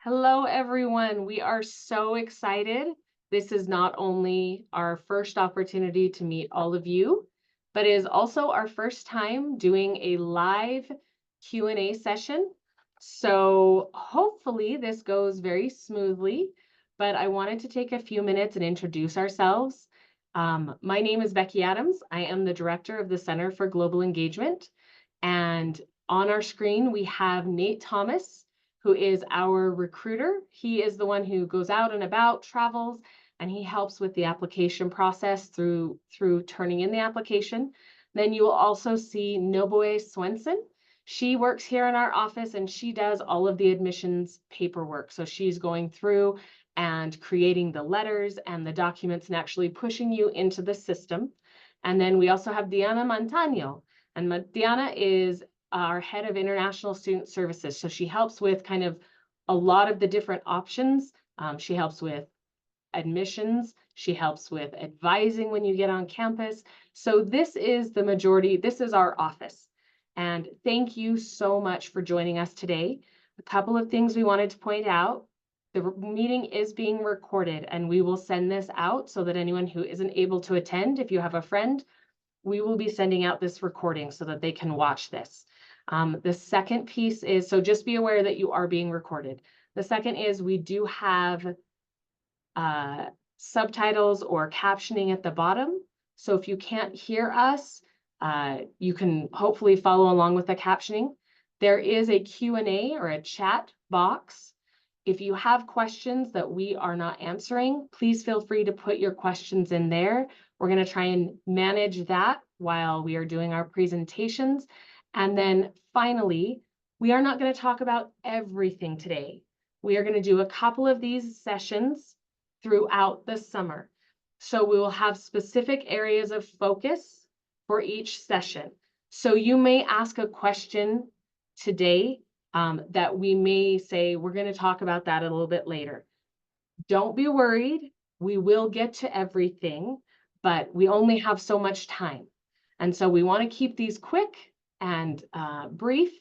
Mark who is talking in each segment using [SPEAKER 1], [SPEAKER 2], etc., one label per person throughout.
[SPEAKER 1] Hello, everyone. We are so excited. This is not only our first opportunity to meet all of you, but it is also our first time doing a live Q&A session. So hopefully this goes very smoothly, but I wanted to take a few minutes and introduce ourselves. My name is Becky Adams. I am the director of the Center for Global Engagement. And on our screen, we have Nate Thomas, who is our recruiter. He is the one who goes out and about, travels, and he helps with the application process through turning in the application. Then you will also see Noboe Swenson. She works here in our office and she does all of the admissions paperwork. So she's going through and creating the letters and the documents and actually pushing you into the system. And then we also have Diana Montano. And Diana is our head of international student services. So she helps with kind of a lot of the different options. She helps with admissions. She helps with advising when you get on campus. So this is the majority, this is our office. And thank you so much for joining us today. A couple of things we wanted to point out. The meeting is being recorded and we will send this out so that anyone who isn't able to attend, if you have a friend, we will be sending out this recording so that they can watch this. The second piece is, so just be aware that you are being recorded. The second is we do have subtitles or captioning at the bottom. So if you can't hear us, you can hopefully follow along with the captioning. There is a Q&A or a chat box. If you have questions that we are not answering, please feel free to put your questions in there. We're going to try and manage that while we are doing our presentations. And then finally, we are not going to talk about everything today. We are going to do a couple of these sessions throughout the summer. So we will have specific areas of focus for each session. So you may ask a question today that we may say, we're going to talk about that a little bit later. Don't be worried. We will get to everything, but we only have so much time. And so we want to keep these quick and brief.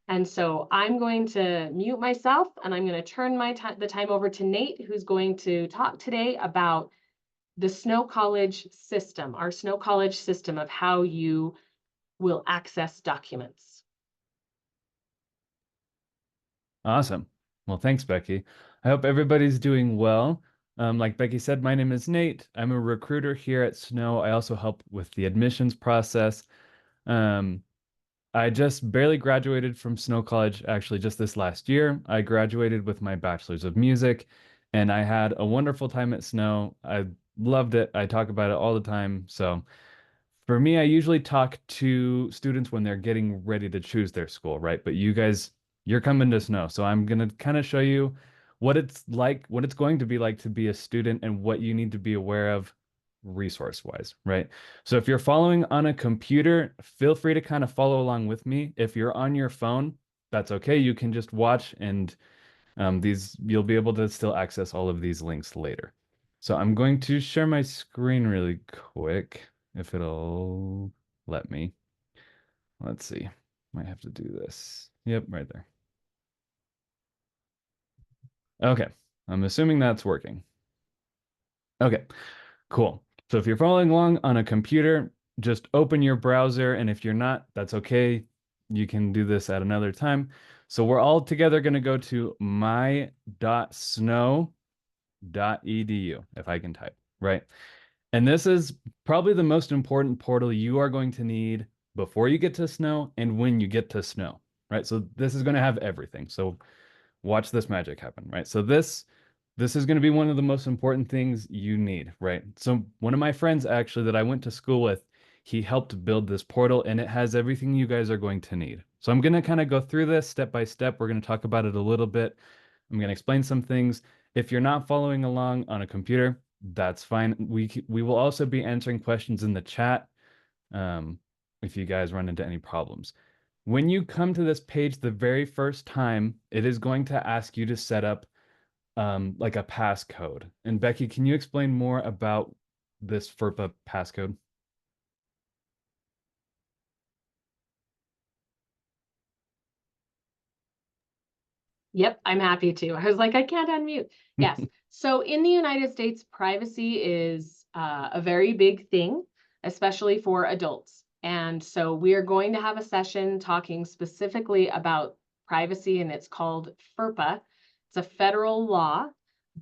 [SPEAKER 1] And so I'm going to mute myself and I'm going to turn the time over to Nate, who's going to talk today about the Snow College system, our Snow College system of how you will access documents.
[SPEAKER 2] Awesome. Well, thanks, Becky. I hope everybody's doing well. Like Becky said, my name is Nate. I'm a recruiter here at Snow. I also help with the admissions process. I just barely graduated from Snow College, actually, just this last year. I graduated with my bachelor's of music, and I had a wonderful time at Snow. I loved it. I talk about it all the time. So for me, I usually talk to students when they're getting ready to choose their school, right? But you guys, you're coming to Snow. So I'm going to kind of show you what it's like, what it's going to be like to be a student and what you need to be aware of resource-wise, right? So if you're following on a computer, feel free to kind of follow along with me. If you're on your phone, that's okay. You can just watch and you'll be able to still access all of these links later. So I'm going to share my screen really quick if it'll let me. Let's see. Might have to do this. Yep, right there. Okay. I'm assuming that's working. Okay, cool. So if you're following along on a computer, just open your browser. And if you're not, that's okay. You can do this at another time. So we're all together going to go to my.snow.edu, if I can type, right? And this is probably the most important portal you are going to need before you get to Snow and when you get to Snow, right? So this is going to have everything. So watch this magic happen, right? So this is going to be one of the most important things you need, right? So one of my friends actually that I went to school with, he helped build this portal and it has everything you guys are going to need. So I'm going to kind of go through this step by step. We're going to talk about it a little bit. I'm going to explain some things. If you're not following along on a computer, that's fine. We will also be answering questions in the chat if you guys run into any problems. When you come to this page the very first time, it is going to ask you to set up like a passcode. And Becky, can you explain more about this FERPA passcode?
[SPEAKER 1] Yep, I'm happy to. I was like, I can't unmute. Yes. So in the United States, privacy is a very big thing, especially for adults. And so we are going to have a session talking specifically about privacy, and it's called FERPA. It's a federal law,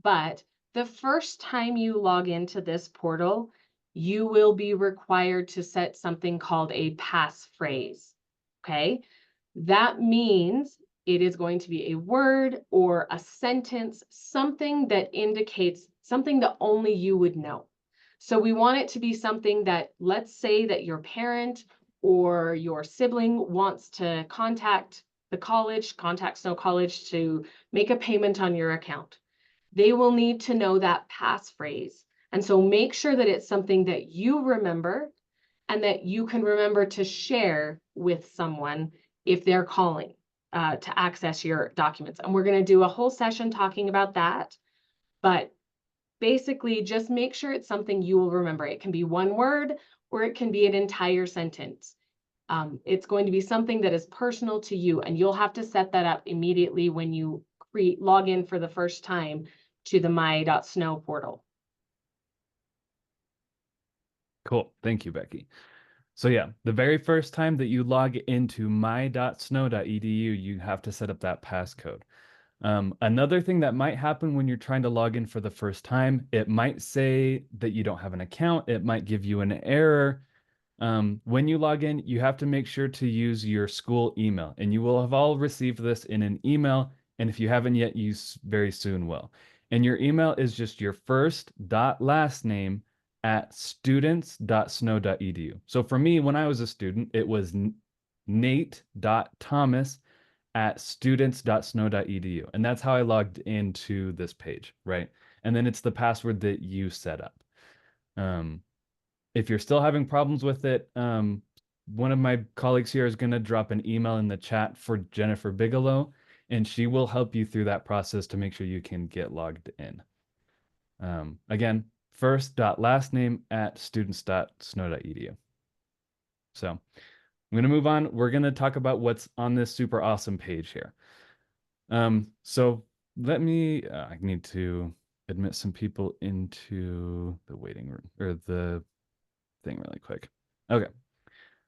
[SPEAKER 1] but the first time you log into this portal, you will be required to set something called a passphrase. Okay. That means it is going to be a word or a sentence, something that indicates something that only you would know. So we want it to be something that, let's say that your parent or your sibling wants to contact the college, contact Snow College to make a payment on your account. They will need to know that passphrase. And so make sure that it's something that you remember and that you can remember to share with someone if they're calling to access your documents. And we're going to do a whole session talking about that. But basically, just make sure it's something you will remember. It can be one word or it can be an entire sentence. It's going to be something that is personal to you, and you'll have to set that up immediately when you log in for the first time to the my.snow portal.
[SPEAKER 2] Cool. Thank you, Becky. So yeah, the very first time that you log into my.snow.edu, you have to set up that passcode. Another thing that might happen when you're trying to log in for the first time, it might say that you don't have an account. It might give you an error. When you log in, you have to make sure to use your school email, and you will have all received this in an email. And if you haven't yet, you very soon will. And your email is just your first dot last name at students.snow.edu. So for me, when I was a student, it was nate.thomas at students.snow.edu. And that's how I logged into this page, right? And then it's the password that you set up. If you're still having problems with it, one of my colleagues here is going to drop an email in the chat for Jennifer Bigelow, and she will help you through that process to make sure you can get logged in. Again, first dot last name at students.snow.edu. So I'm going to move on. We're going to talk about what's on this super awesome page here. So let me, I need to admit some people into the waiting room or the thing really quick. Okay.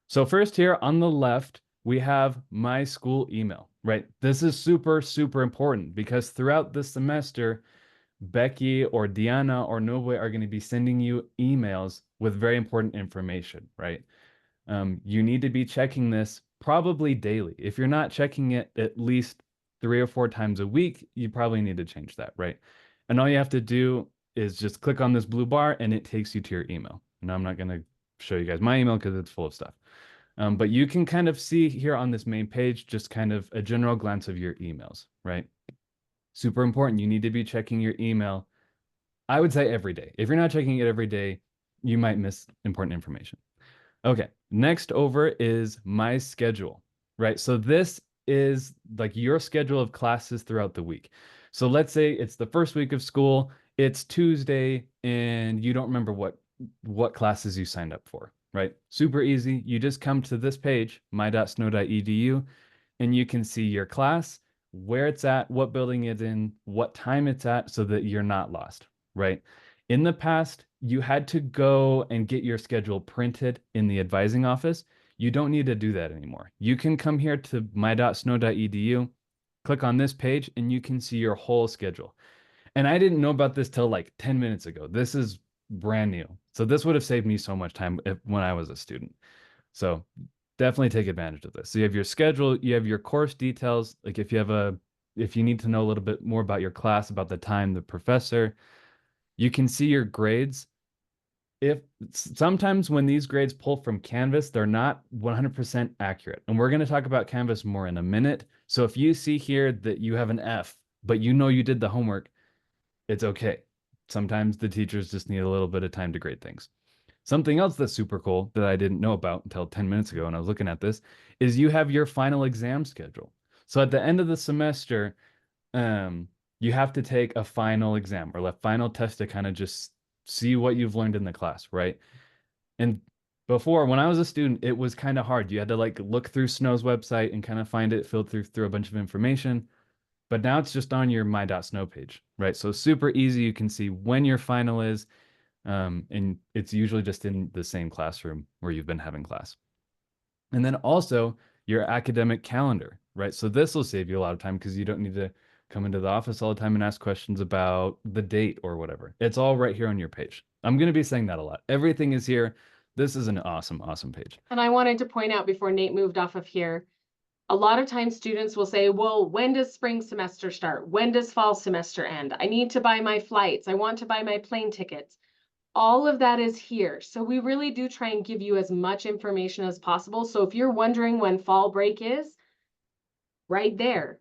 [SPEAKER 2] So first here on the left, we have my school email, right? This is super, super important because throughout the semester, Becky or Diana or Noble are going to be sending you emails with very important information, right? You need to be checking this probably daily. If you're not checking it at least 3 or 4 times a week, you probably need to change that, right? And all you have to do is just click on this blue bar and it takes you to your email. And I'm not going to show you guys my email because it's full of stuff. But you can kind of see here on this main page, just kind of a general glance of your emails, right? Super important. You need to be checking your email, I would say every day. If you're not checking it every day, you might miss important information. Okay, next over is my schedule, right? So this is like your schedule of classes throughout the week. So let's say it's the first week of school, it's Tuesday, and you don't remember what classes you signed up for, right? Super easy. You just come to this page, my.snow.edu, and you can see your class, where it's at, what building it's in, what time it's at, so that you're not lost, right? In the past, you had to go and get your schedule printed in the advising office. You don't need to do that anymore. You can come here to my.snow.edu, click on this page, and you can see your whole schedule. And I didn't know about this till like 10 minutes ago. This is brand new. So this would have saved me so much time when I was a student. So definitely take advantage of this. So you have your schedule, you have your course details. Like if you need to know a little bit more about your class, about the time, the professor, you can see your grades. If sometimes when these grades pull from Canvas, they're not 100% accurate. And we're going to talk about Canvas more in a minute. So if you see here that you have an F, but you know you did the homework, it's okay. Sometimes the teachers just need a little bit of time to grade things. Something else that's super cool that I didn't know about until 10 minutes ago when I was looking at this is you have your final exam schedule. So at the end of the semester, you have to take a final exam or a final test to kind of just see what you've learned in the class, right? And before, when I was a student, it was kind of hard. You had to like look through Snow's website and kind of find it, filter through a bunch of information. but now it's just on your my.snow page, right? So super easy. You can see when your final is, and it's usually just in the same classroom where you've been having class. And then also your academic calendar, right? So this will save you a lot of time because you don't need to come into the office all the time and ask questions about the date or whatever. It's all right here on your page. I'm going to be saying that a lot. Everything is here. This is an awesome, awesome page.
[SPEAKER 1] And I wanted to point out before Nate moved off of here, a lot of times students will say, well, when does spring semester start? When does fall semester end? I need to buy my flights. I want to buy my plane tickets. All of that is here. So we really do try and give you as much information as possible. So if you're wondering when fall break is, right there.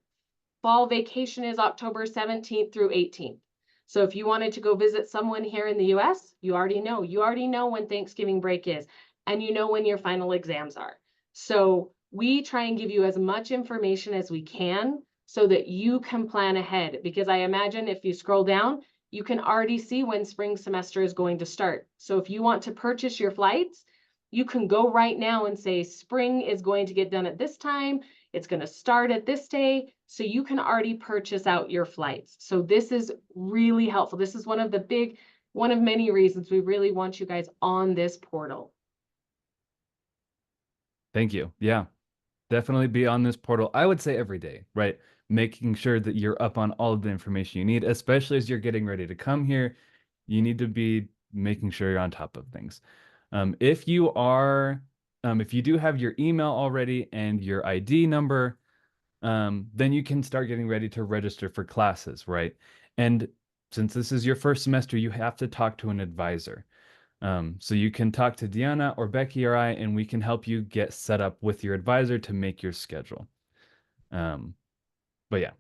[SPEAKER 1] Fall vacation is October 17th through 18th. So if you wanted to go visit someone here in the US, you already know. You already know when Thanksgiving break is, and you know when your final exams are. So we try and give you as much information as we can so that you can plan ahead. Because I imagine if you scroll down, you can already see when spring semester is going to start. So if you want to purchase your flights, you can go right now and say spring is going to get done at this time. It's going to start at this day. So you can already purchase out your flights. So this is really helpful. This is one of many reasons we really want you guys on this portal.
[SPEAKER 2] Thank you. Yeah, definitely be on this portal. I would say every day, right? Making sure that you're up on all of the information you need, especially as you're getting ready to come here. You need to be making sure you're on top of things. If you are, if you do have your email already and your ID number, then you can start getting ready to register for classes, right? And since this is your first semester, you have to talk to an advisor. So you can talk to Deanna or Becky or I, and we can help you get set up with your advisor to make your schedule. Um, but yeah,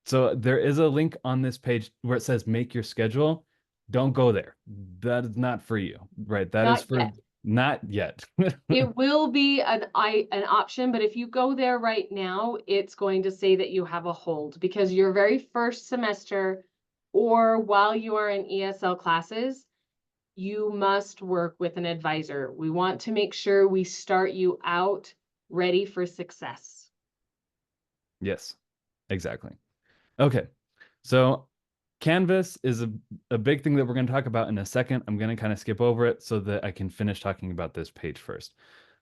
[SPEAKER 2] so there is a link on this page where it says make your schedule. Don't go there. That is not for you, right? That is
[SPEAKER 1] Not
[SPEAKER 2] for
[SPEAKER 1] yet.
[SPEAKER 2] not yet.
[SPEAKER 1] It will be an option, but if you go there right now, it's going to say that you have a hold because your very first semester or while you are in ESL classes, you must work with an advisor. We want to make sure we start you out ready for success.
[SPEAKER 2] Yes, exactly. Okay. So Canvas is a big thing that we're going to talk about in a second. I'm going to kind of skip over it so that I can finish talking about this page first.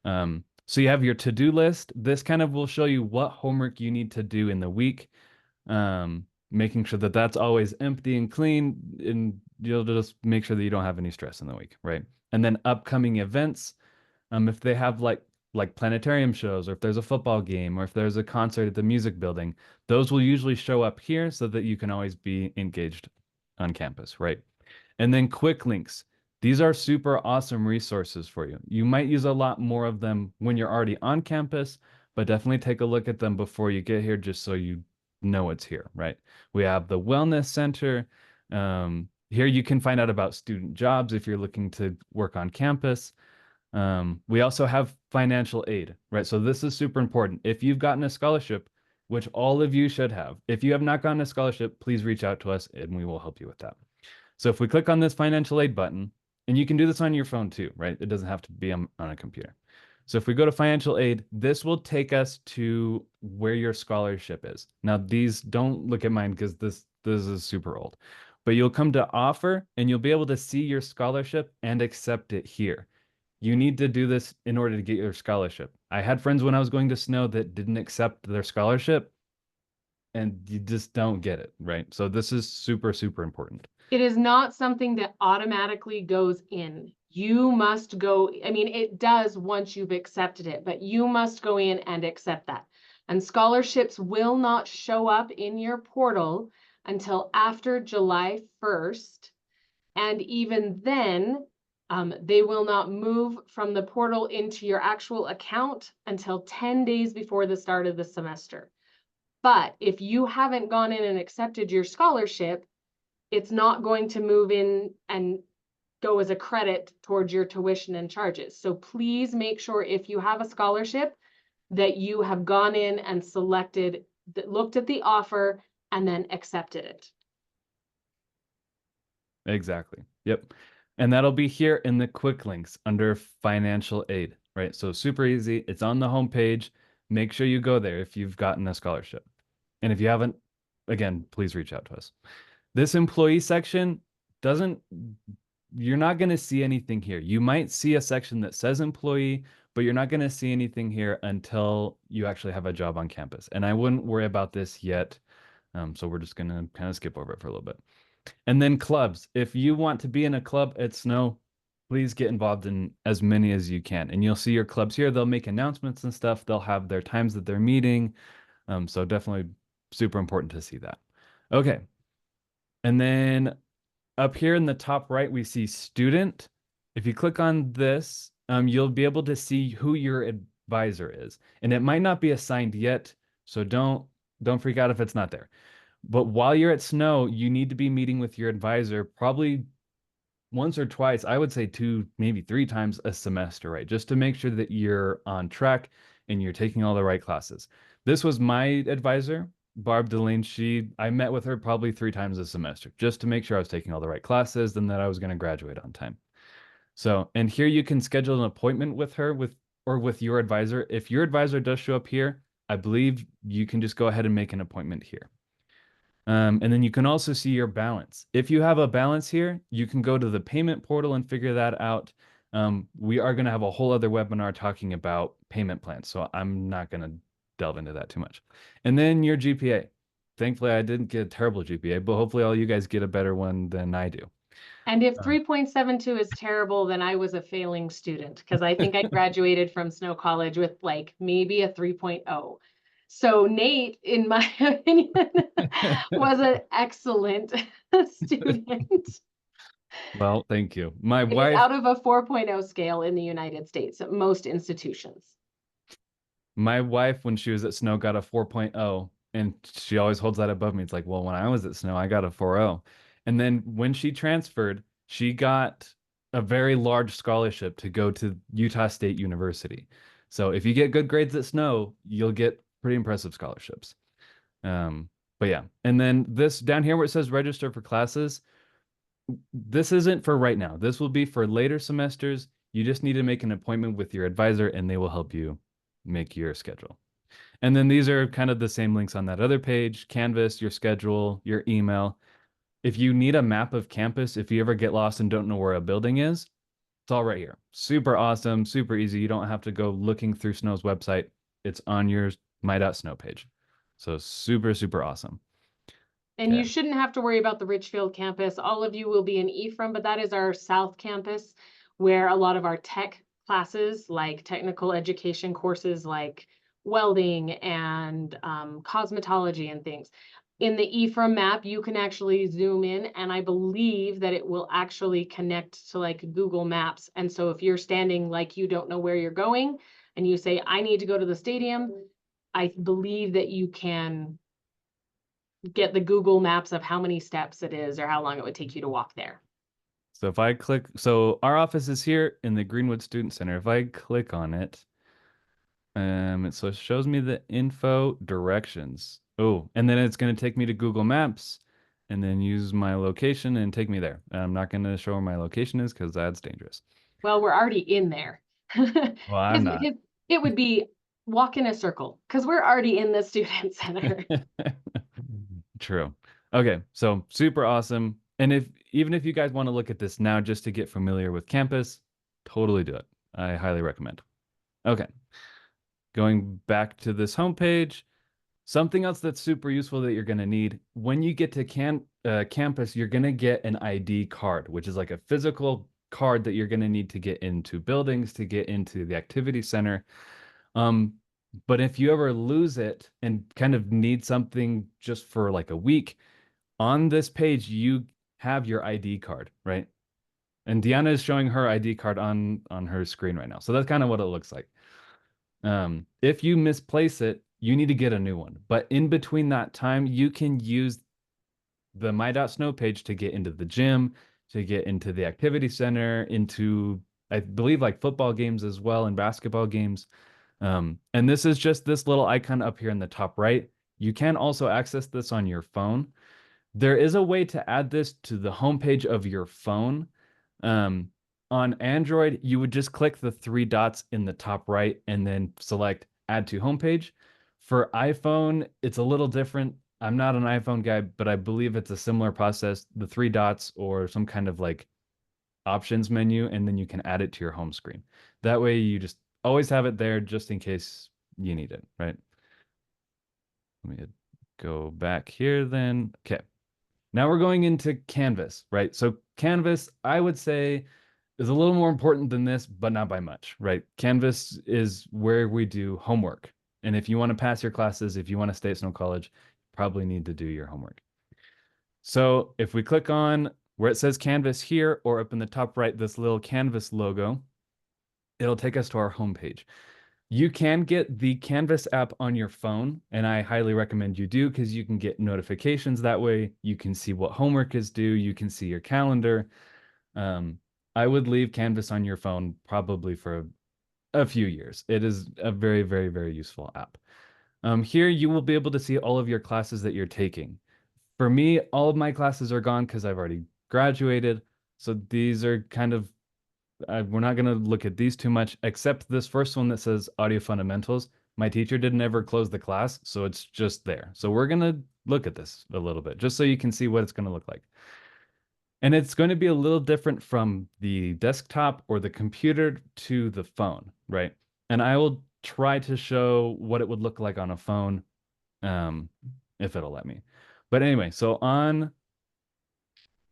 [SPEAKER 2] So you have your to-do list. This kind of will show you what homework you need to do in the week, making sure that that's always empty and clean, and you'll just make sure that you don't have any stress in the week, right? And then upcoming events, if they have like planetarium shows, or if there's a football game, or if there's a concert at the music building, those will usually show up here so that you can always be engaged on campus, right? And then quick links. These are super awesome resources for you. You might use a lot more of them when you're already on campus, but definitely take a look at them before you get here just so you know it's here, right? We have the Wellness Center. Here you can find out about student jobs if you're looking to work on campus. We also have financial aid, right? So this is super important. If you've gotten a scholarship, which all of you should have, if you have not gotten a scholarship, please reach out to us and we will help you with that. So if we click on this financial aid button, and you can do this on your phone too, right? It doesn't have to be on a computer. So if we go to financial aid, this will take us to where your scholarship is. Now, these don't look at mine because this is super old, but you'll come to offer and you'll be able to see your scholarship and accept it here. You need to do this in order to get your scholarship. I had friends when I was going to Snow that didn't accept their scholarship, and you just don't get it, right? So this is super, super important.
[SPEAKER 1] It is not something that automatically goes in. You must go, I mean, it does once you've accepted it, but you must go in and accept that. And scholarships will not show up in your portal until after July 1st. And even then, they will not move from the portal into your actual account until 10 days before the start of the semester. But if you haven't gone in and accepted your scholarship, it's not going to move in and go as a credit towards your tuition and charges. So please make sure if you have a scholarship that you have gone in and selected, looked at the offer and then accepted it.
[SPEAKER 2] Exactly. Yep. And that'll be here in the quick links under financial aid, right? So super easy. It's on the homepage. Make sure you go there if you've gotten a scholarship. And if you haven't, again, please reach out to us. This employee section doesn't, you're not going to see anything here. You might see a section that says employee, but you're not going to see anything here until you actually have a job on campus. And I wouldn't worry about this yet. So we're just going to kind of skip over it for a little bit. And then clubs. If you want to be in a club at Snow, please get involved in as many as you can. And you'll see your clubs here. They'll make announcements and stuff. They'll have their times that they're meeting. So definitely super important to see that. Okay. And then up here in the top right, we see student. If you click on this, you'll be able to see who your advisor is. And it might not be assigned yet, so don't freak out if it's not there. But while you're at Snow, you need to be meeting with your advisor probably once or twice, I would say two, maybe three times a semester, right? Just to make sure that you're on track and you're taking all the right classes. This was my advisor, Barb Delaney. I met with her probably three times a semester just to make sure I was taking all the right classes and that I was going to graduate on time. So, and here you can schedule an appointment with her or with your advisor. If your advisor does show up here, I believe you can just go ahead and make an appointment here. And then you can also see your balance. If you have a balance here, you can go to the payment portal and figure that out. We are going to have a whole other webinar talking about payment plans, so I'm not going to delve into that too much. And then your GPA. Thankfully, I didn't get a terrible GPA, but hopefully all you guys get a better one than I do.
[SPEAKER 1] And if 3.72 is terrible, then I was a failing student because I think I graduated from Snow College with like maybe a 3.0. So Nate, in my opinion, was an excellent student.
[SPEAKER 2] Well, thank you. My
[SPEAKER 1] It is
[SPEAKER 2] wife,
[SPEAKER 1] out of a 4.0 scale in the United States at most institutions.
[SPEAKER 2] when she was at Snow, got a 4.0, and she always holds that above me. It's like, well, when I was at Snow, I got a 4.0. And then when she transferred, she got a very large scholarship to go to Utah State University. So if you get good grades at Snow, you'll get pretty impressive scholarships. But yeah, and then this down here where it says register for classes, this isn't for right now. This will be for later semesters. You just need to make an appointment with your advisor and they will help you make your schedule. And then these are kind of the same links on that other page, Canvas, your schedule, your email. If you need a map of campus, if you ever get lost and don't know where a building is, it's all right here. Super awesome, super easy. You don't have to go looking through Snow's website. It's on your my.snow page. So super, super awesome.
[SPEAKER 1] And
[SPEAKER 2] Okay.
[SPEAKER 1] you shouldn't have to worry about the Richfield campus. All of you will be in Ephraim, but that is our South campus where a lot of our tech classes, like technical education courses like welding and cosmetology and things. In the Ephraim map, you can actually zoom in, and I believe that it will actually connect to like Google Maps. And so if you're standing like you don't know where you're going and you say, I need to go to the stadium, I believe that you can get the Google Maps of how many steps it is or how long it would take you to walk there.
[SPEAKER 2] So if I click, so our office is here in the Greenwood Student Center. If I click on it, so it shows me the info directions. Oh, and then it's going to take me to Google Maps and then use my location and take me there. I'm not going to show where my location is because that's dangerous.
[SPEAKER 1] Well, we're already in there.
[SPEAKER 2] Well, I'm not.
[SPEAKER 1] It would be walk in a circle because we're already in the student center.
[SPEAKER 2] True. Okay, so super awesome. And even if you guys want to look at this now just to get familiar with campus, totally do it. I highly recommend. Okay. Going back to this homepage, something else that's super useful that you're going to need when you get to campus, you're going to get an ID card, which is like a physical card that you're going to need to get into buildings, to get into the activity center. But if you ever lose it and kind of need something just for like a week, on this page, you have your ID card, right? And Deanna is showing her ID card on her screen right now. So that's kind of what it looks like. If you misplace it, you need to get a new one. But in between that time, you can use the my.snow page to get into the gym, to get into the activity center, into, I believe, like football games as well and basketball games. And this is just this little icon up here in the top right. You can also access this on your phone. There is a way to add this to the homepage of your phone. On Android, you would just click the three dots in the top right and then select add to homepage. For iPhone, it's a little different. I'm not an iPhone guy, but I believe it's a similar process, the three dots or some kind of like options menu, and then you can add it to your home screen. That way you just always have it there just in case you need it, right? Let me go back here then. Okay. Now we're going into Canvas, right? So Canvas, I would say, is a little more important than this, but not by much, right? Canvas is where we do homework. And if you want to pass your classes, if you want to stay at Snow College, you probably need to do your homework. So if we click on where it says Canvas here, or up in the top right, this little Canvas logo, it'll take us to our homepage. You can get the Canvas app on your phone, and I highly recommend you do because you can get notifications that way. You can see what homework is due. You can see your calendar. Um, I would leave Canvas on your phone probably for a few years. It is a very, very, very useful app. Here you will be able to see all of your classes that you're taking. For me, all of my classes are gone because I've already graduated. So these are kind of we're not going to look at these too much, except this first one that says audio fundamentals. My teacher didn't ever close the class, so it's just there. So we're going to look at this a little bit, just so you can see what it's going to look like. And it's going to be a little different from the desktop or the computer to the phone, right? And I will try to show what it would look like on a phone, um, if it'll let me. But anyway, so on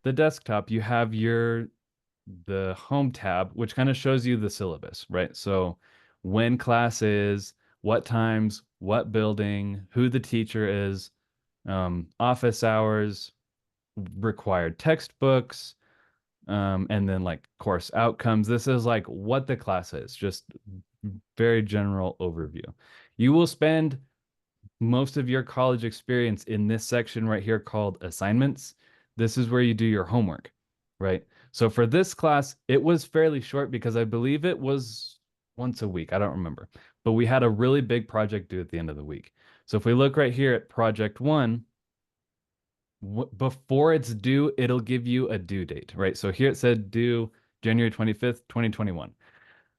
[SPEAKER 2] the desktop, you have the home tab, which kind of shows you the syllabus, right? So when class is, what times, what building, who the teacher is, office hours, required textbooks, and then like course outcomes. This is like what the class is, just very general overview. You will spend most of your college experience in this section right here called assignments. This is where you do your homework, right? So for this class, it was fairly short because I believe it was once a week. I don't remember, but we had a really big project due at the end of the week. So if we look right here at project one, before it's due, it'll give you a due date, right? So here it said due January 25th, 2021.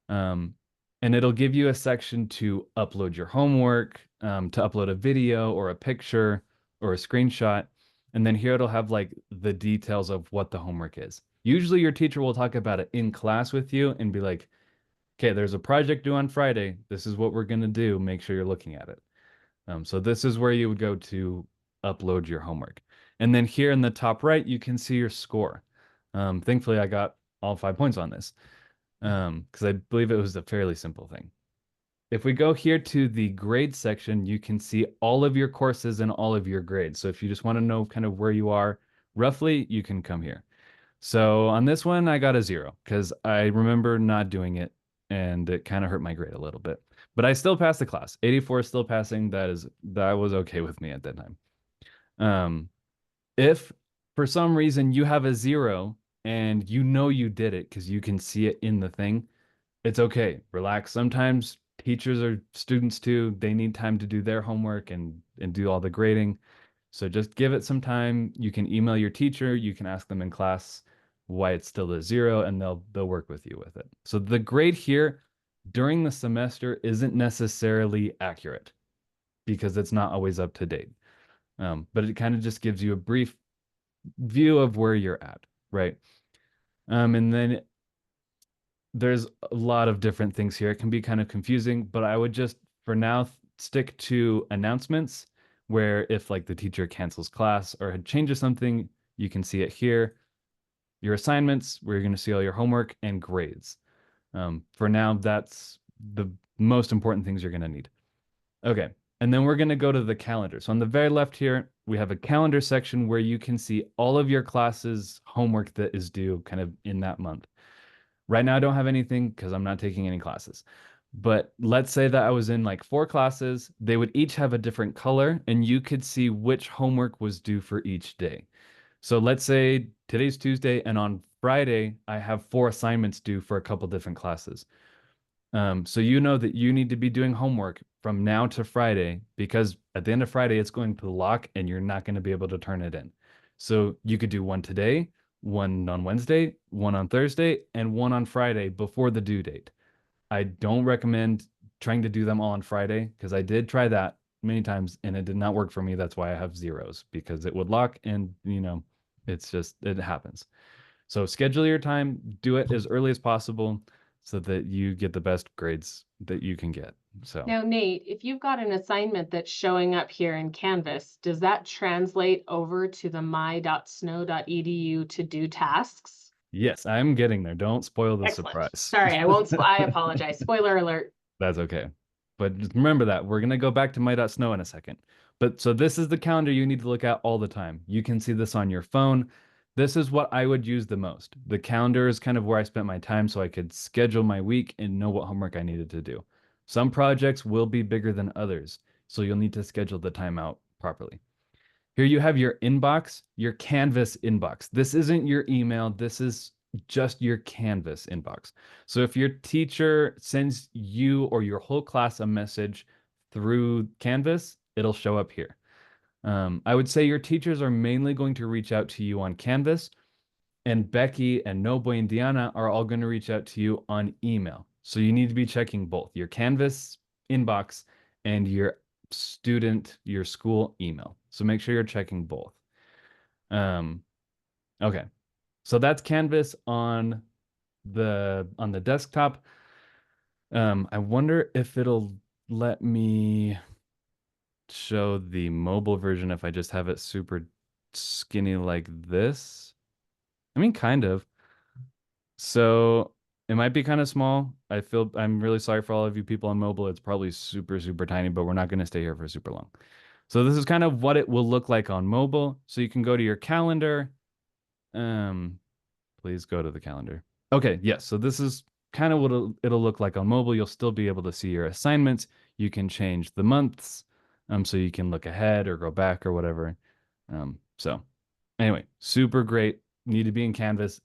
[SPEAKER 2] Um, and it'll give you a section to upload your homework, to upload a video or a picture or a screenshot. And then here it'll have like the details of what the homework is. Usually your teacher will talk about it in class with you and be like, okay, there's a project due on Friday. This is what we're going to do. Make sure you're looking at it. So this is where you would go to upload your homework. And then here in the top right, you can see your score. Thankfully, I got all 5 points on this because I believe it was a fairly simple thing. If we go here to the grade section, you can see all of your courses and all of your grades. So if you just want to know kind of where you are roughly, you can come here. So on this one, I got a 0 because I remember not doing it and it kind of hurt my grade a little bit. But I still passed the class. 84 is still passing. That was okay with me at that time. Um, if for some reason you have a 0 and you know you did it because you can see it in the thing, it's okay. Relax. Sometimes teachers or students too, they need time to do their homework and do all the grading. So just give it some time. You can email your teacher, you can ask them in class why it's still a 0, and they'll work with you with it. So the grade here during the semester isn't necessarily accurate because it's not always up to date. But it kind of just gives you a brief view of where you're at, right? And then there's a lot of different things here. It can be kind of confusing, but I would just for now stick to announcements where if like the teacher cancels class or changes something, you can see it here. Your assignments, where you're going to see all your homework and grades. For now, that's the most important things you're going to need. Okay. And then we're going to go to the calendar. So on the very left here, we have a calendar section where you can see all of your classes homework that is due kind of in that month. Right now, I don't have anything because I'm not taking any classes. But let's say that I was in like 4 classes, they would each have a different color, and you could see which homework was due for each day. So let's say today's Tuesday, and on Friday, I have 4 assignments due for a couple different classes. So you know that you need to be doing homework from now to Friday because at the end of Friday, it's going to lock and you're not going to be able to turn it in. So you could do one today, one on Wednesday, one on Thursday, and one on Friday before the due date. I don't recommend trying to do them all on Friday because I did try that many times and it did not work for me. That's why I have zeros, because it would lock and, it's just, it happens. So schedule your time, do it as early as possible so that you get the best grades that you can get. So,
[SPEAKER 1] Now, Nate, if you've got an assignment that's showing up here in Canvas, does that translate over to the my.snow.edu to do tasks?
[SPEAKER 2] yes, I'm getting there. Don't spoil the
[SPEAKER 1] Excellent.
[SPEAKER 2] surprise.
[SPEAKER 1] Sorry, I won't. I apologize. Spoiler alert.
[SPEAKER 2] That's okay. But just remember that we're going to go back to my.snow in a second. But so this is the calendar you need to look at all the time. You can see this on your phone. This is what I would use the most. The calendar is kind of where I spent my time so I could schedule my week and know what homework I needed to do. Some projects will be bigger than others, so you'll need to schedule the time out properly. Here you have your inbox, your Canvas inbox. This isn't your email. This is just your Canvas inbox. So if your teacher sends you or your whole class a message through Canvas, it'll show up here. I would say your teachers are mainly going to reach out to you on Canvas, and Becky and Noble and Diana are all going to reach out to you on email. So you need to be checking both your Canvas inbox and your school email. So make sure you're checking both. Um, okay. So that's Canvas on the desktop. I wonder if it'll let me show the mobile version if I just have it super skinny like this. I mean, kind of. So it might be kind of small. I'm really sorry for all of you people on mobile. It's probably super, super tiny, but we're not going to stay here for super long. So this is kind of what it will look like on mobile. So you can go to your calendar. Um, please go to the calendar. Okay, yes. So this is kind of what it'll look like on mobile. You'll still be able to see your assignments. You can change the months, so you can look ahead or go back or whatever. So anyway, super great. Need to be in Canvas.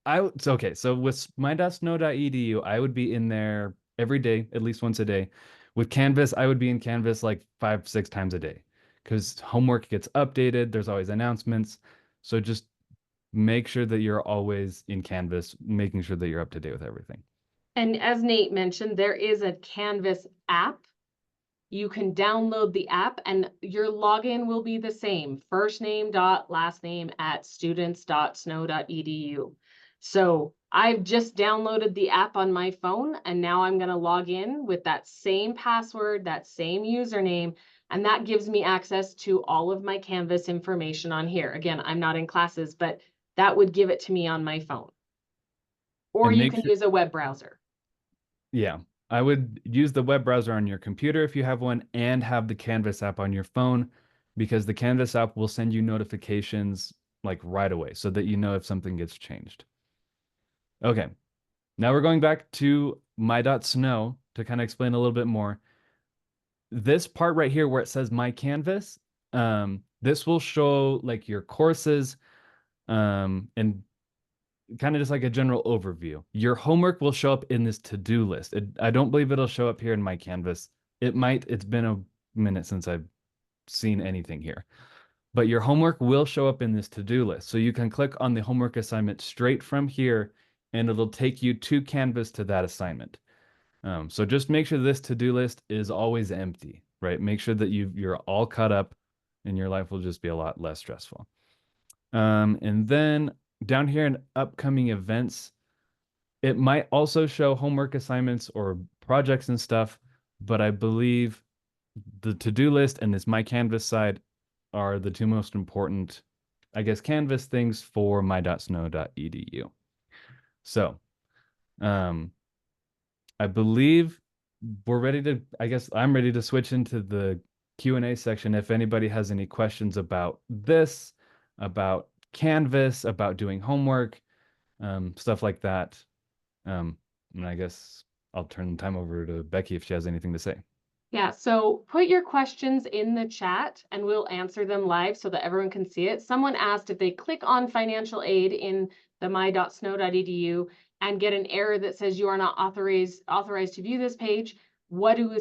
[SPEAKER 2] It's okay. So with my.snow.edu, I would be in there every day, at least once a day. With Canvas, I would be in Canvas like 5, 6 times a day because homework gets updated. There's always announcements. So just make sure that you're always in Canvas, making sure that you're up to date with everything.
[SPEAKER 1] And as Nate mentioned, there is a Canvas app. You can download the app and your login will be the same. First name dot last name at students.snow.edu. So I've just downloaded the app on my phone and now I'm going to log in with that same password, that same username, and that gives me access to all of my Canvas information on here. Again, I'm not in classes, but that would give it to me on my phone. Or
[SPEAKER 2] And
[SPEAKER 1] you
[SPEAKER 2] make
[SPEAKER 1] can
[SPEAKER 2] sure,
[SPEAKER 1] use a web browser.
[SPEAKER 2] yeah, I would use the web browser on your computer if you have one and have the Canvas app on your phone because the Canvas app will send you notifications like right away so that you know if something gets changed. Okay, now we're going back to my.snow to kind of explain a little bit more. This part right here where it says my Canvas, this will show like your courses, and kind of just like a general overview. Your homework will show up in this to-do list. I don't believe it'll show up here in my Canvas. It might. It's been a minute since I've seen anything here. But your homework will show up in this to-do list. So you can click on the homework assignment straight from here, and it'll take you to Canvas to that assignment. So just make sure this to-do list is always empty, right? Make sure that you're all caught up and your life will just be a lot less stressful. And then down here in upcoming events, it might also show homework assignments or projects and stuff, but I believe the to-do list and this My Canvas side are the two most important, I guess, Canvas things for my.snow.edu. So, um, I believe I guess I'm ready to switch into the Q&A section if anybody has any questions about this, about Canvas, about doing homework, stuff like that. And I guess I'll turn the time over to Becky if she has anything to say.
[SPEAKER 1] Yeah, so put your questions in the chat and we'll answer them live so that everyone can see it. Someone asked if they click on financial aid in the my.snow.edu and get an error that says you are not authorized to view this page, what do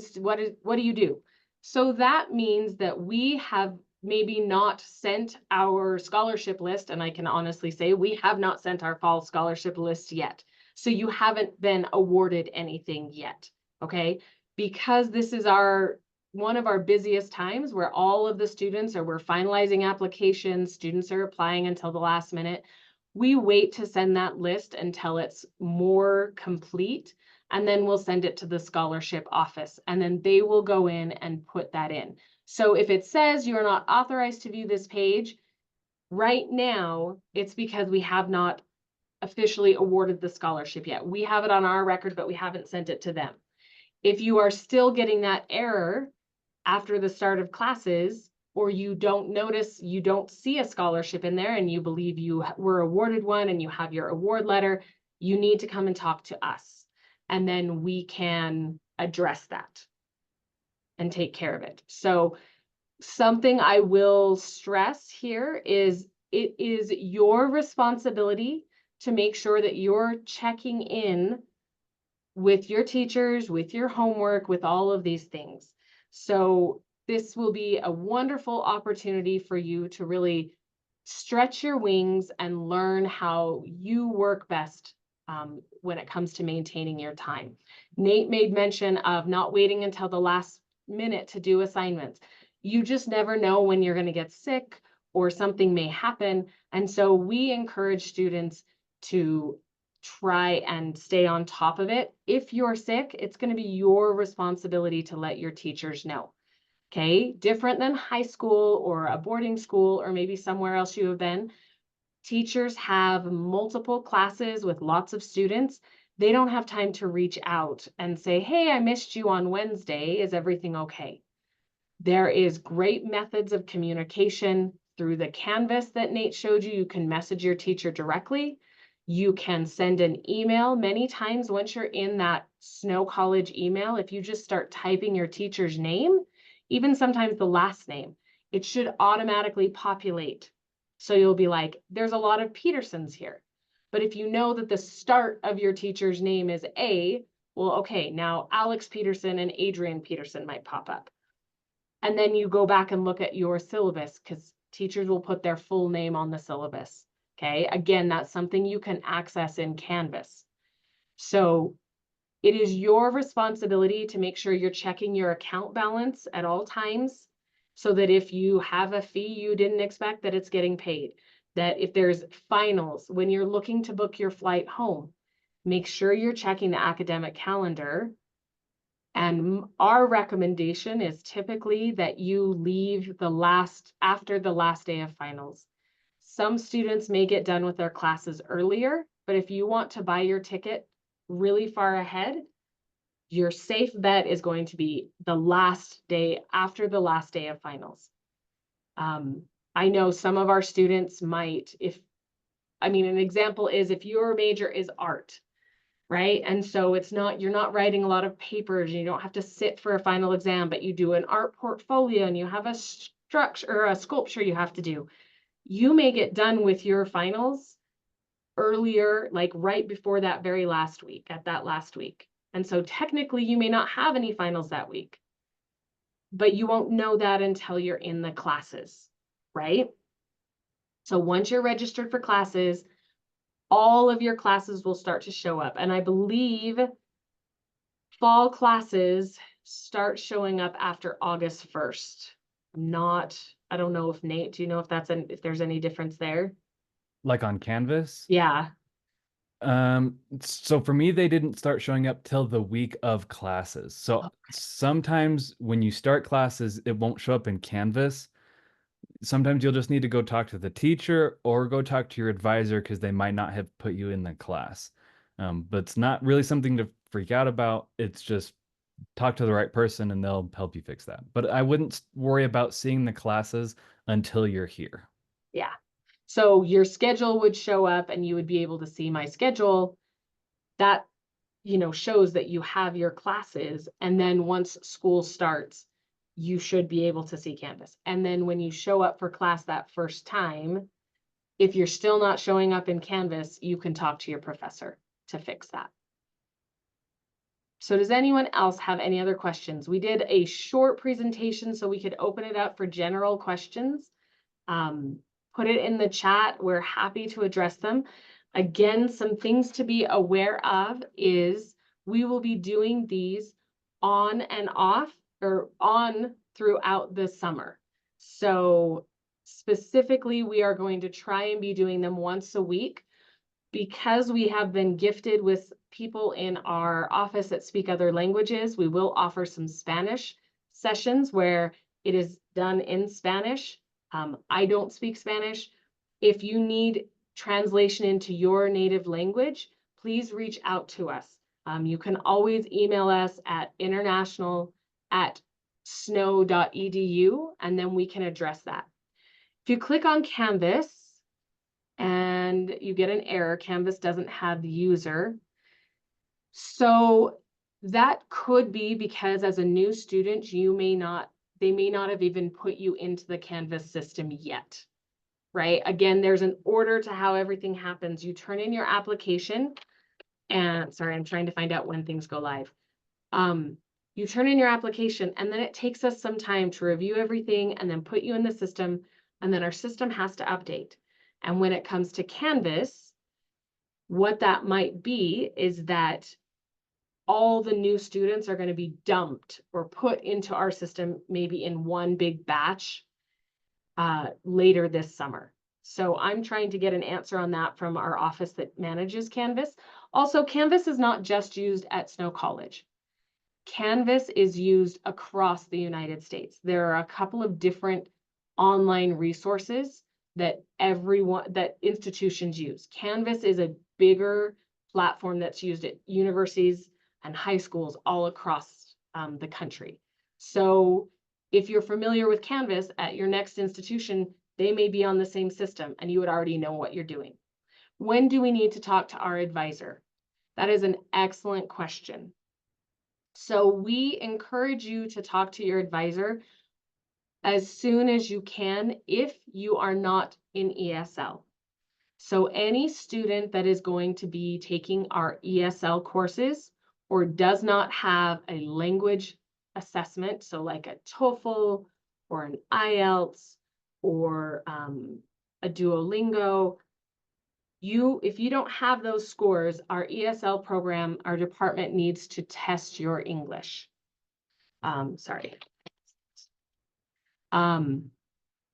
[SPEAKER 1] you do? So that means that we have maybe not sent our scholarship list, and I can honestly say we have not sent our fall scholarship list yet. So you haven't been awarded anything yet, okay? Because this is our one of our busiest times where all of the students we're finalizing applications, students are applying until the last minute. We wait to send that list until it's more complete, and then we'll send it to the scholarship office, and then they will go in and put that in. So if it says you're not authorized to view this page, right now, it's because we have not officially awarded the scholarship yet. We have it on our record, but we haven't sent it to them. If you are still getting that error after the start of classes, or you don't notice, you don't see a scholarship in there and you believe you were awarded one and you have your award letter, you need to come and talk to us. And then we can address that and take care of it. So something I will stress here is it is your responsibility to make sure that you're checking in with your teachers, with your homework, with all of these things. So this will be a wonderful opportunity for you to really stretch your wings and learn how you work best when it comes to maintaining your time. Nate made mention of not waiting until the last minute to do assignments. You just never know when you're going to get sick or something may happen. And so we encourage students to try and stay on top of it. If you're sick, it's going to be your responsibility to let your teachers know. Okay, different than high school or a boarding school or maybe somewhere else you have been. Teachers have multiple classes with lots of students. They don't have time to reach out and say, hey, I missed you on Wednesday. Is everything okay? There is great methods of communication through the Canvas that Nate showed you. You can message your teacher directly. You can send an email. Many times once you're in that Snow College email, if you just start typing your teacher's name, even sometimes the last name, it should automatically populate. So you'll be like, there's a lot of Petersons here. But if you know that the start of your teacher's name is A, well, okay, now Alex Peterson and Adrian Peterson might pop up. And then you go back and look at your syllabus because teachers will put their full name on the syllabus. Okay, again, that's something you can access in Canvas. So it is your responsibility to make sure you're checking your account balance at all times so that if you have a fee you didn't expect, that it's getting paid. That if there's finals, when you're looking to book your flight home, make sure you're checking the academic calendar. And our recommendation is typically that you leave after the last day of finals. Some students may get done with their classes earlier, but if you want to buy your ticket really far ahead, your safe bet is going to be the last day after the last day of finals. I know some of our students might, an example is if your major is art, right? And so you're not writing a lot of papers, you don't have to sit for a final exam, but you do an art portfolio and you have a structure or a sculpture you have to do. You may get done with your finals earlier, like right before that very last week, at that last week. And so technically you may not have any finals that week, but you won't know that until you're in the classes, right? So once you're registered for classes, all of your classes will start to show up. And I believe fall classes start showing up after August 1st. I don't know if Nate, do you know if there's any difference there?
[SPEAKER 2] Like on Canvas?
[SPEAKER 1] Yeah.
[SPEAKER 2] So for me, they didn't start showing up till the week of classes. So sometimes when you start classes, it won't show up in Canvas. Sometimes you'll just need to go talk to the teacher or go talk to your advisor because they might not have put you in the class. But it's not really something to freak out about. It's just talk to the right person and they'll help you fix that. But I wouldn't worry about seeing the classes until you're here.
[SPEAKER 1] Yeah. So your schedule would show up and you would be able to see my schedule. That, shows that you have your classes. And then once school starts, you should be able to see Canvas. And then when you show up for class that first time, if you're still not showing up in Canvas, you can talk to your professor to fix that. So does anyone else have any other questions? We did a short presentation so we could open it up for general questions. Put it in the chat. We're happy to address them. Again, some things to be aware of is we will be doing these on and off or on throughout the summer. So specifically, we are going to try and be doing them once a week because we have been gifted with people in our office that speak other languages. We will offer some Spanish sessions where it is done in Spanish. I don't speak Spanish. If you need translation into your native language, please reach out to us. You can always email us at international@snow.edu, and then we can address that. If you click on Canvas and you get an error, Canvas doesn't have the user. So that could be because as a new student, they may not have even put you into the Canvas system yet, right? Again, there's an order to how everything happens. You turn in your application and sorry, I'm trying to find out when things go live. You turn in your application and then it takes us some time to review everything and then put you in the system, and then our system has to update. And when it comes to Canvas, what that might be is that all the new students are going to be dumped or put into our system maybe in one big batch later this summer. So I'm trying to get an answer on that from our office that manages Canvas. Also, Canvas is not just used at Snow College. Canvas is used across the United States. There are a couple of different online resources that institutions use. Canvas is a bigger platform that's used at universities and high schools all across the country. So if you're familiar with Canvas at your next institution, they may be on the same system and you would already know what you're doing. When do we need to talk to our advisor? That is an excellent question. So we encourage you to talk to your advisor as soon as you can if you are not in ESL. So any student that is going to be taking our ESL courses or does not have a language assessment, so like a TOEFL or an IELTS or a Duolingo, if you don't have those scores, our ESL program, our department needs to test your English. Sorry.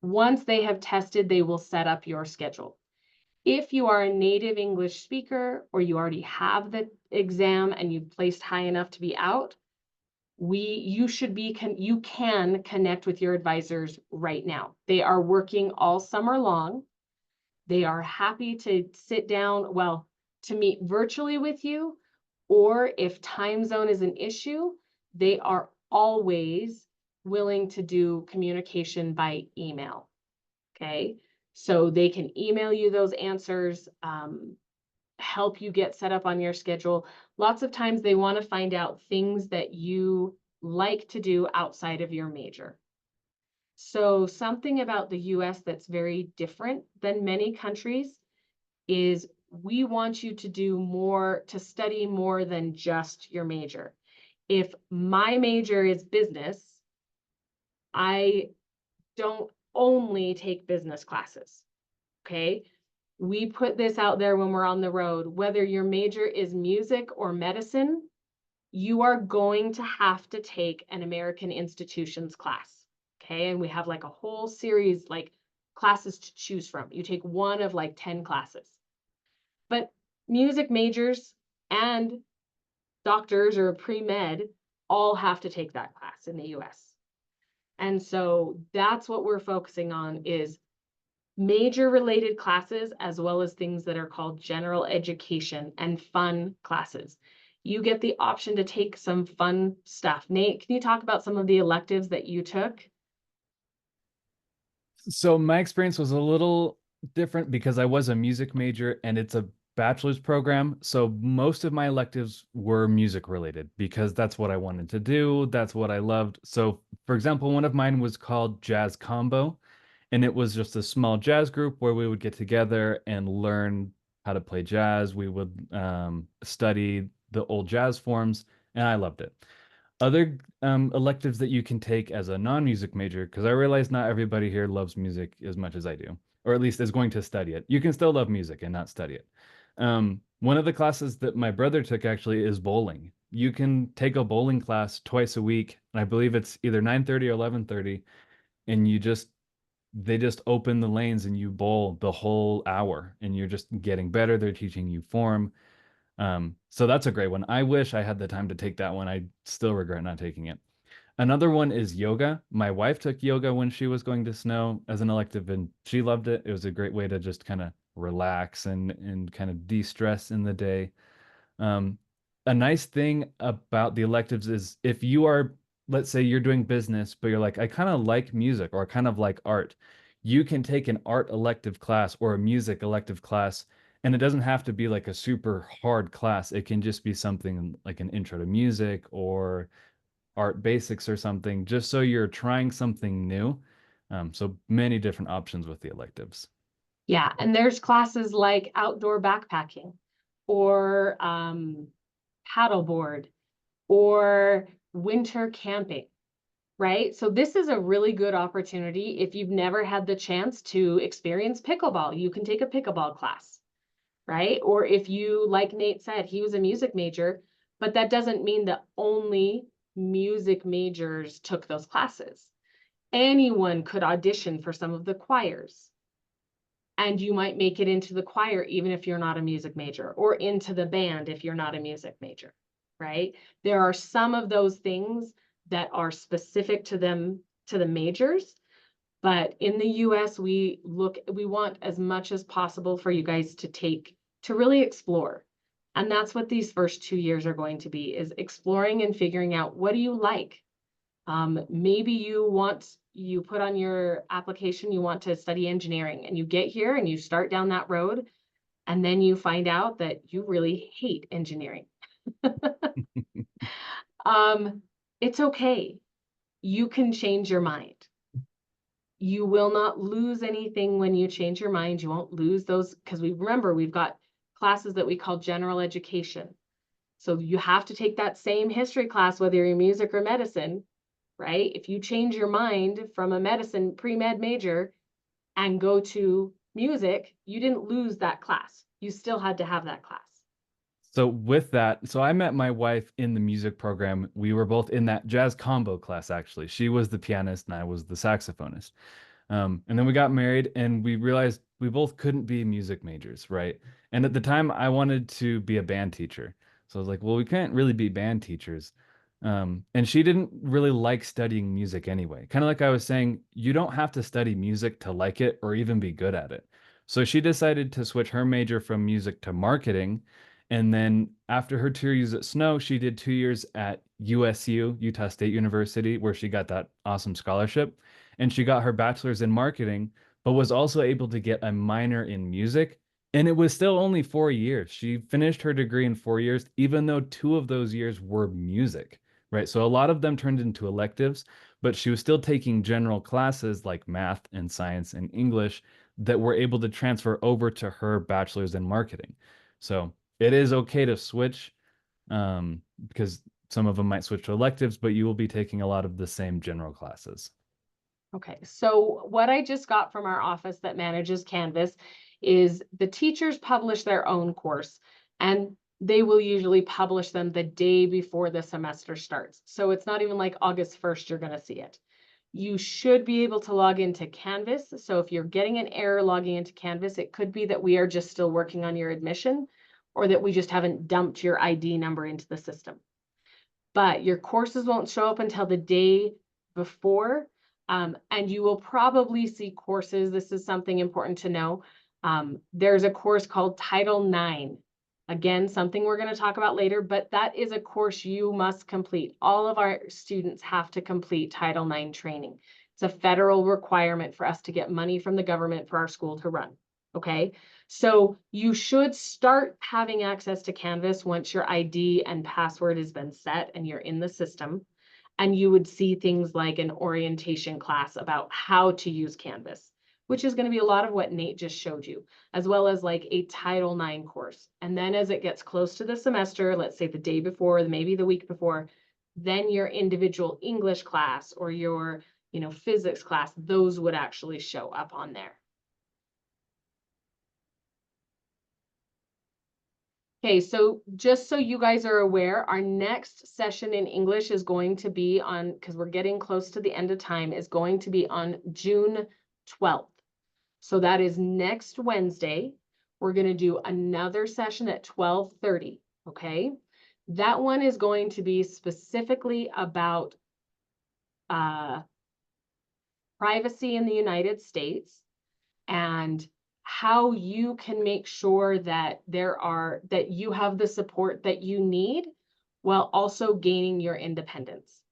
[SPEAKER 1] Once they have tested, they will set up your schedule. If you are a native English speaker or you already have the exam and you've placed high enough to be out, you can connect with your advisors right now. They are working all summer long. They are happy to sit down, to meet virtually with you, or if time zone is an issue, they are always willing to do communication by email, okay? So they can email you those answers, help you get set up on your schedule. Lots of times they want to find out things that you like to do outside of your major. So something about the US that's very different than many countries is we want you to study more than just your major. If my major is business, I don't only take business classes, okay? We put this out there when we're on the road. Whether your major is music or medicine, you are going to have to take an American Institutions class. Okay, and we have like a whole series, like classes to choose from. You take one of like 10 classes. But music majors and doctors or pre-med all have to take that class in the US. And so that's what we're focusing on is major related classes, as well as things that are called general education and fun classes. You get the option to take some fun stuff. Nate, can you talk about some of the electives that you took?
[SPEAKER 2] So my experience was a little different because I was a music major and it's a bachelor's program. So most of my electives were music related because that's what I wanted to do. That's what I loved. So, for example, one of mine was called Jazz Combo, and it was just a small jazz group where we would get together and learn how to play jazz. We would study the old jazz forms, and I loved it. Other electives that you can take as a non-music major, because I realize not everybody here loves music as much as I do, or at least is going to study it. You can still love music and not study it. One of the classes that my brother took actually is bowling. you can take a bowling class twice a week, and I believe it's either 9:30 or 11:30, and they just open the lanes and you bowl the whole hour, and you're just getting better. They're teaching you form. So that's a great one. I wish I had the time to take that one. I still regret not taking it. Another one is yoga. My wife took yoga when she was going to snow as an elective, and she loved it. It was a great way to just kind of relax and kind of de-stress in the day. Um, a nice thing about the electives is if you are, let's say you're doing business, but you're like, I kind of like music or I kind of like art, you can take an art elective class or a music elective class, and it doesn't have to be like a super hard class. It can just be something like an intro to music or art basics or something, just so you're trying something new. So many different options with the electives.
[SPEAKER 1] Yeah, and there's classes like outdoor backpacking or paddleboard or winter camping, right? So this is a really good opportunity. If you've never had the chance to experience pickleball, you can take a pickleball class, right? Or if you, like Nate said, he was a music major, but that doesn't mean that only music majors took those classes. Anyone could audition for some of the choirs, and you might make it into the choir even if you're not a music major, or into the band if you're not a music major, right? There are some of those things that are specific to them, to the majors, but in the US, we want as much as possible for you guys to really explore. And that's what these first 2 years are going to be, is exploring and figuring out, what do you like? Maybe you put on your application, you want to study engineering, and you get here and you start down that road, and then you find out that you really hate engineering. Um, it's okay. You can change your mind. You will not lose anything when you change your mind. You won't lose those, because we've got classes that we call general education. So you have to take that same history class, whether you're in music or medicine, right? If you change your mind from a medicine pre-med major and go to music, you didn't lose that class. You still had to have that class.
[SPEAKER 2] So with that, so I met my wife in the music program. We were both in that jazz combo class, actually. She was the pianist and I was the saxophonist. And then we got married and we realized we both couldn't be music majors, right? And at the time, I wanted to be a band teacher. So I was like, well, we can't really be band teachers. And she didn't really like studying music anyway. Kind of like I was saying, you don't have to study music to like it or even be good at it. So she decided to switch her major from music to marketing. And then after her 2 years at Snow, she did 2 years at USU, Utah State University, where she got that awesome scholarship. And she got her bachelor's in marketing, but was also able to get a minor in music. And it was still only 4 years. She finished her degree in 4 years, even though 2 of those years were music, right? So a lot of them turned into electives, but she was still taking general classes like math and science and English that were able to transfer over to her bachelor's in marketing. So it is okay to switch, because some of them might switch to electives, but you will be taking a lot of the same general classes.
[SPEAKER 1] Okay, so what I just got from our office that manages Canvas is the teachers publish their own course, and they will usually publish them the day before the semester starts. So it's not even like August 1st you're going to see it. You should be able to log into Canvas. So if you're getting an error logging into Canvas, it could be that we are just still working on your admission, or that we just haven't dumped your ID number into the system. But your courses won't show up until the day before. And you will probably see courses. This is something important to know. There's a course called Title IX. Again, something we're going to talk about later, but that is a course you must complete. All of our students have to complete Title IX training. It's a federal requirement for us to get money from the government for our school to run. Okay, so you should start having access to Canvas once your ID and password has been set and you're in the system. And you would see things like an orientation class about how to use Canvas, which is going to be a lot of what Nate just showed you, as well as like a Title IX course. And then as it gets close to the semester, let's say the day before, maybe the week before, then your individual English class or your, physics class, those would actually show up on there. Okay, so just so you guys are aware, our next session in English is going to be on, because we're getting close to the end of time, is going to be on June 12th. So that is next Wednesday. We're going to do another session at 12:30, okay? That one is going to be specifically about privacy in the United States and how you can make sure that that you have the support that you need while also gaining your independence.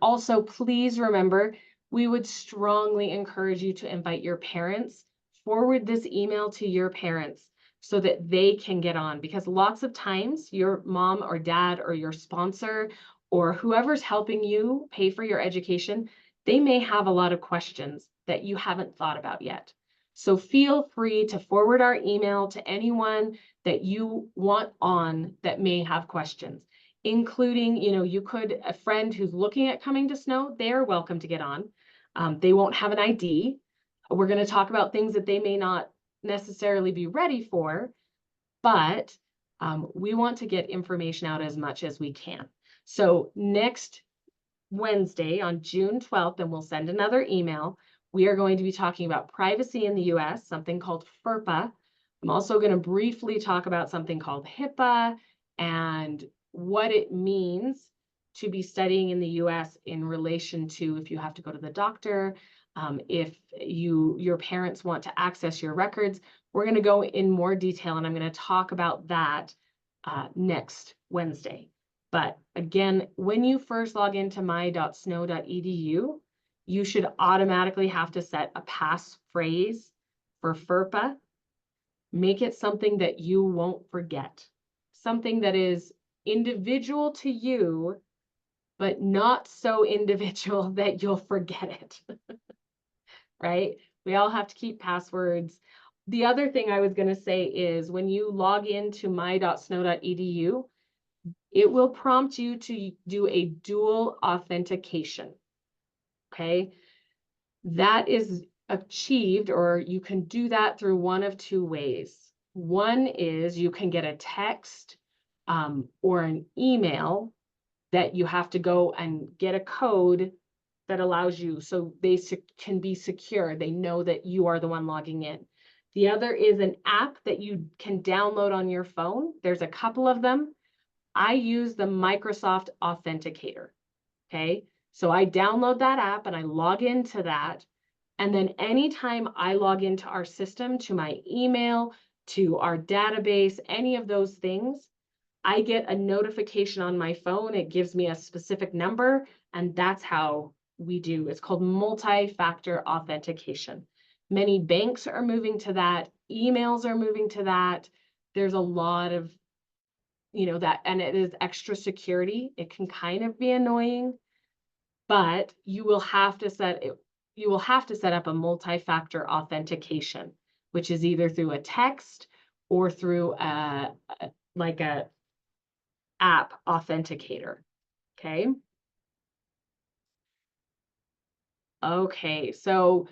[SPEAKER 1] Also, please remember, we would strongly encourage you to invite your parents. Forward this email to your parents so that they can get on, because lots of times your mom or dad or your sponsor or whoever's helping you pay for your education, they may have a lot of questions that you haven't thought about yet. So feel free to forward our email to anyone that you want on that may have questions, including, you could, a friend who's looking at coming to Snow, they're welcome to get on. They won't have an ID. We're going to talk about things that they may not necessarily be ready for, but we want to get information out as much as we can. So next Wednesday on June 12th, and we'll send another email, we are going to be talking about privacy in the US, something called FERPA. I'm also going to briefly talk about something called HIPAA and what it means to be studying in the US in relation to if you have to go to the doctor, if your parents want to access your records. We're going to go in more detail, and I'm going to talk about that next Wednesday. But again, when you first log into my.snow.edu, you should automatically have to set a passphrase for FERPA. Make it something that you won't forget, something that is individual to you, but not so individual that you'll forget it, right? We all have to keep passwords. The other thing I was going to say is when you log into my.snow.edu, it will prompt you to do a dual authentication, okay? That is achieved, or you can do that through one of two ways. One is you can get a text or an email that you have to go and get a code that allows you, so they can be secure. They know that you are the one logging in. The other is an app that you can download on your phone. There's a couple of them. I use the Microsoft Authenticator, okay? So I download that app and I log into that. And then anytime I log into our system, to my email, to our database, any of those things, I get a notification on my phone. It gives me a specific number, and that's how we do. It's called multi-factor authentication. Many banks are moving to that. Emails are moving to that. There's a lot of, that, and it is extra security. It can kind of be annoying, but you will have to set up a multi-factor authentication, which is either through a text or through like a app authenticator. Okay, so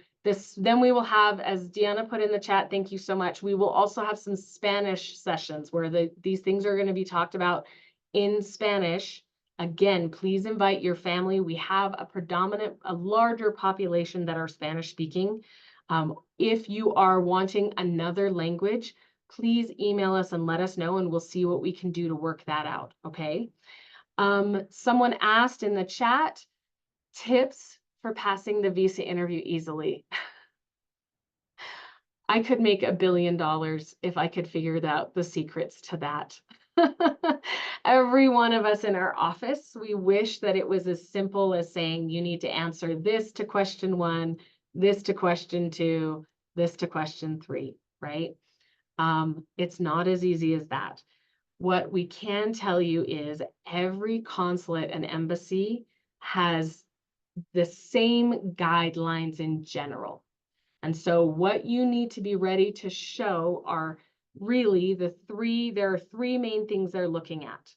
[SPEAKER 1] then we will have, as Deanna put in the chat, thank you so much. We will also have some Spanish sessions where these things are going to be talked about in Spanish. Again, please invite your family. We have a larger population that are Spanish speaking. If you are wanting another language, please email us and let us know, and we'll see what we can do to work that out, okay? Someone asked in the chat, tips for passing the visa interview easily. I could make $1 billion if I could figure out the secrets to that. Every one of us in our office, we wish that it was as simple as saying, you need to answer this to question 1, this to question 2, this to question 3, right? It's not as easy as that. What we can tell you is every consulate and embassy has the same guidelines in general. And so what you need to be ready to show are really there are 3 main things they're looking at.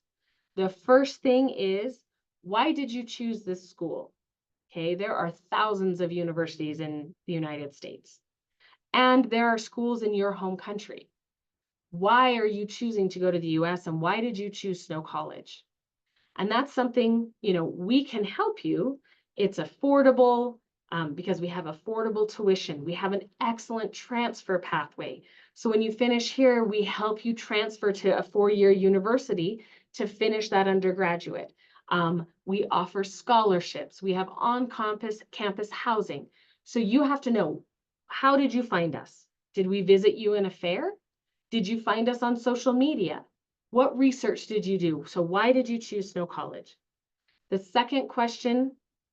[SPEAKER 1] The first thing is, why did you choose this school? Okay, there are thousands of universities in the United States, and there are schools in your home country. Why are you choosing to go to the US and why did you choose Snow College? And that's something, we can help you. It's affordable because we have affordable tuition. We have an excellent transfer pathway. So when you finish here, we help you transfer to a 4-year university to finish that undergraduate. We offer scholarships. We have on-campus housing. So you have to know, how did you find us? Did we visit you in a fair? Did you find us on social media? What research did you do? So why did you choose Snow College? The second question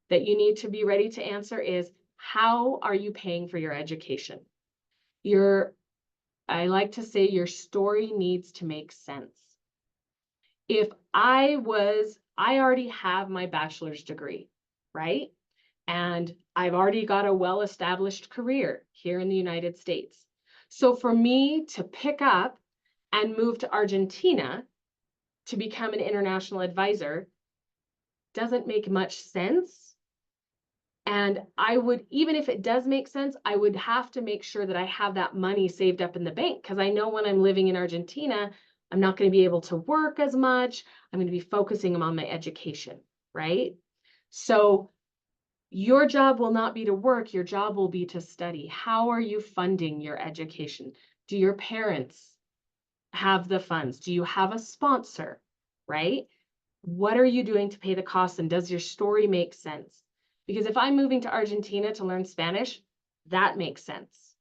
[SPEAKER 1] that you need to be ready to answer is, how are you paying for your education? I like to say your story needs to make sense. If I already have my bachelor's degree, right? And I've already got a well-established career here in the United States. So for me to pick up and move to Argentina to become an international advisor doesn't make much sense. And I would, even if it does make sense, I would have to make sure that I have that money saved up in the bank, because I know when I'm living in Argentina, I'm not going to be able to work as much. I'm going to be focusing on my education, right? So your job will not be to work, your job will be to study. How are you funding your education? Do your parents have the funds? Do you have a sponsor, right? What are you doing to pay the costs, and does your story make sense? Because if I'm moving to Argentina to learn Spanish, that makes sense,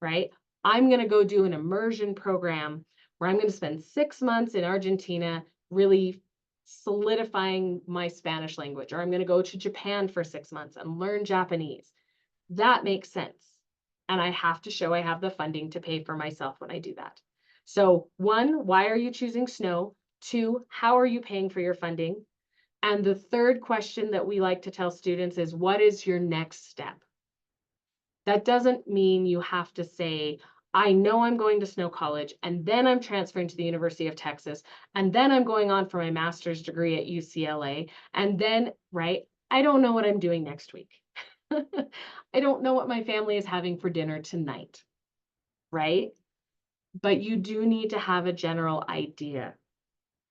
[SPEAKER 1] right? I'm going to go do an immersion program where I'm going to spend 6 months in Argentina really solidifying my Spanish language, or I'm going to go to Japan for 6 months and learn Japanese. That makes sense. And I have to show I have the funding to pay for myself when I do that. So 1, why are you choosing snow? 2, how are you paying for your funding? And the third question that we like to tell students is, what is your next step? That doesn't mean you have to say, I know I'm going to Snow College, and then I'm transferring to the University of Texas, and then I'm going on for my master's degree at UCLA, and then, right, I don't know what I'm doing next week. I don't know what my family is having for dinner tonight, right? But you do need to have a general idea.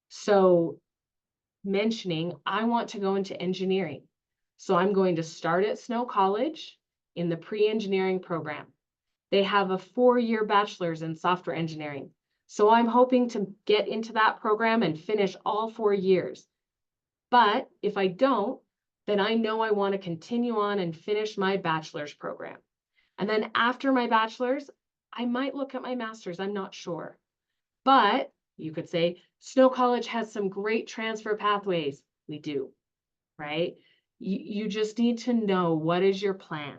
[SPEAKER 1] So mentioning, I want to go into engineering. So I'm going to start at Snow College in the pre-engineering program. They have a 4-year bachelor's in software engineering. So I'm hoping to get into that program and finish all 4 years. But if I don't, then I know I want to continue on and finish my bachelor's program. And then after my bachelor's, I might look at my master's, I'm not sure. But you could say, Snow College has some great transfer pathways. We do, right? You just need to know, what is your plan?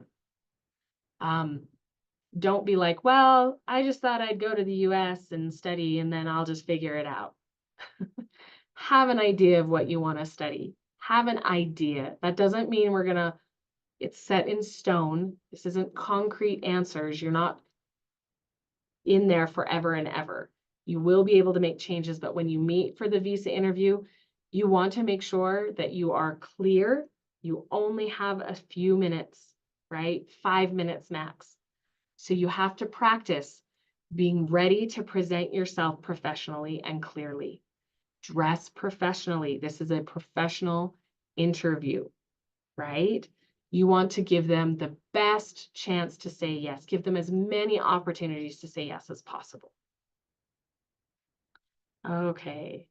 [SPEAKER 1] Don't be like, well, I just thought I'd go to the US and study and then I'll just figure it out. Have an idea of what you want to study. Have an idea. That doesn't mean it's set in stone. This isn't concrete answers. You're not in there forever and ever. You will be able to make changes, but when you meet for the visa interview, you want to make sure that you are clear. You only have a few minutes, right? 5 minutes max. So you have to practice being ready to present yourself professionally and clearly. Dress professionally. This is a professional interview, right? You want to give them the best chance to say yes. Give them as many opportunities to say yes as possible. Okay.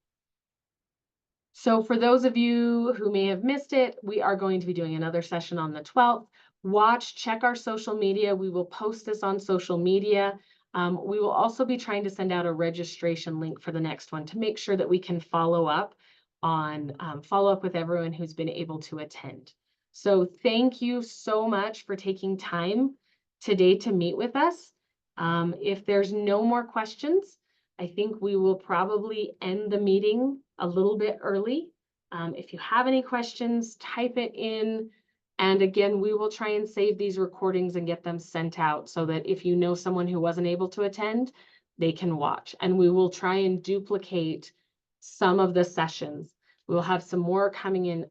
[SPEAKER 1] So for those of you who may have missed it, we are going to be doing another session on the 12th. Check our social media. We will post this on social media. We will also be trying to send out a registration link for the next one to make sure that we can follow up with everyone who's been able to attend. So thank you so much for taking time today to meet with us. If there's no more questions, I think we will probably end the meeting a little bit early. If you have any questions, type it in. And again, we will try and save these recordings and get them sent out so that if you know someone who wasn't able to attend, they can watch. And we will try and duplicate some of the sessions. We'll have some more coming in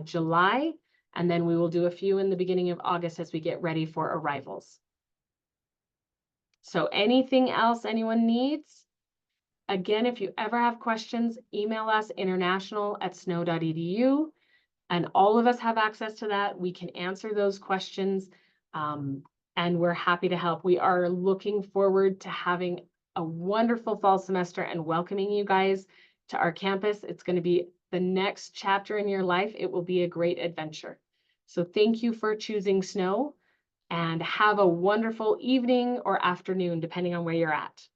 [SPEAKER 1] July, and then we will do a few in the beginning of August as we get ready for arrivals. So anything else anyone needs? Again, if you ever have questions, email us international@snow.edu, and all of us have access to that. We can answer those questions, and we're happy to help. We are looking forward to having a wonderful fall semester and welcoming you guys to our campus. It's going to be the next chapter in your life. It will be a great adventure. So thank you for choosing Snow, and have a wonderful evening or afternoon, depending on where you're at.